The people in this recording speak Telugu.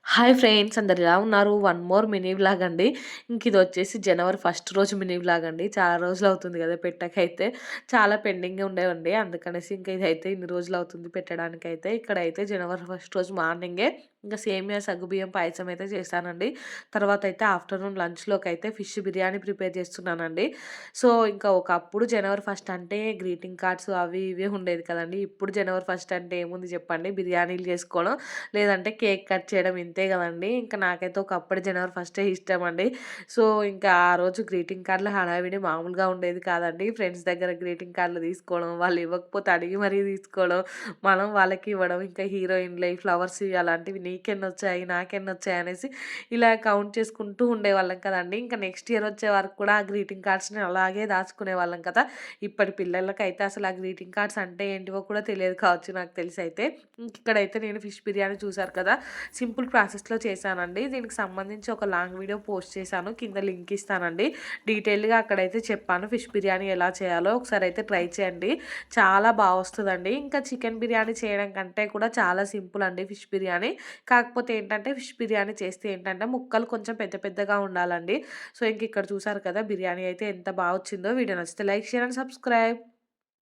హాయ్ ఫ్రెండ్స్, అందరు ఎలా ఉన్నారు? వన్ మోర్ మినీ వ్లాగ్ అండి. ఇది వచ్చేసి జనవరి ఫస్ట్ రోజు మినీ వ్లాగ్ అండి. చాలా రోజులు అవుతుంది కదా పెట్టకైతే. చాలా పెండింగ్ ఉండేవండి. అందుకనేసి ఇంకా ఇదైతే ఇన్ని రోజులు అవుతుంది పెట్టడానికైతే. ఇక్కడైతే జనవరి ఫస్ట్ రోజు మార్నింగే ఇంకా సేమియా సగ్గుబియ్యం పాయసం అయితే చేశానండి. తర్వాత అయితే ఆఫ్టర్నూన్ లంచ్‌లోకి అయితే ఫిష్ బిర్యానీ ప్రిపేర్ చేస్తున్నానండి. సో, ఇంకా ఒకప్పుడు జనవరి ఫస్ట్ అంటే గ్రీటింగ్ కార్డ్స్ అవి ఇవి ఉండేది కదండీ. ఇప్పుడు జనవరి ఫస్ట్ అంటే ఏముంది చెప్పండి, బిర్యానీలు చేసుకోవడం, లేదంటే కేక్ కట్ చేయడం ఇంతే గదండీ. ఇంకా నాకైతే ఒకప్పుడు జనవరి ఫస్టే ఇష్టమండి. సో, ఇంకా ఆ రోజు గ్రీటింగ్ కార్డ్‌ల హడావిడి మామూలుగా ఉండేది కాదండి. ఫ్రెండ్స్ దగ్గర గ్రీటింగ్ కార్డ్‌లు తీసుకోవడం, వాళ్ళు ఇవ్వకపోతే అడిగి మరీ తీసుకోవడం, మనం వాళ్ళకి ఇవ్వడం, ఇంకా హీరోయిన్‌లయి ఫ్లవర్స్ అలాంటివి నీకెన్నొచ్చాయి, నాకెన్నొచ్చాయి అనేసి ఇలా కౌంట్ చేసుకుంటూ ఉండేవాళ్ళం కదండీ. ఇంకా నెక్స్ట్ ఇయర్ వచ్చే వరకు కూడా ఆ గ్రీటింగ్ కార్డ్స్‌ని అలాగే దాచుకునేవాళ్ళం కదా! ఇప్పటి పిల్లలకైతే అసలు ఆ గ్రీటింగ్ కార్డ్స్ అంటే ఏంటివో కూడా తెలియదు కావచ్చు నాకు తెలిసైతే. ఇక్కడైతే నేను ఫిష్ బిర్యానీ చూసారు కదా! సింపుల్ ప్రాసెస్‌లో చేశానండి. దీనికి సంబంధించి ఒక లాంగ్ వీడియో పోస్ట్ చేశాను. కింద లింక్ ఇస్తానండి. డీటెయిల్‌గా అక్కడైతే చెప్పాను ఫిష్ బిర్యానీ ఎలా చేయాలో. ఒకసారి అయితే ట్రై చేయండి. చాలా వస్తదండి. ఇంకా చికెన్ బిర్యానీ చేయడం కంటే కూడా చాలా సింపుల్ అండి ఫిష్ బిర్యానీ. కాకపోతే ఏంటంటే ఫిష్ బిర్యానీ చేస్తే ఏంటంటే ముక్కలు కొంచెం పెద్ద పెద్దగా ఉండాలండి. సో, ఇంక ఇక్కడ చూసారు కదా బిర్యానీ అయితే ఎంత వచ్చిందో. వీడియో నచ్చితే లైక్, షేర్ అండ్ సబ్స్క్రైబ్.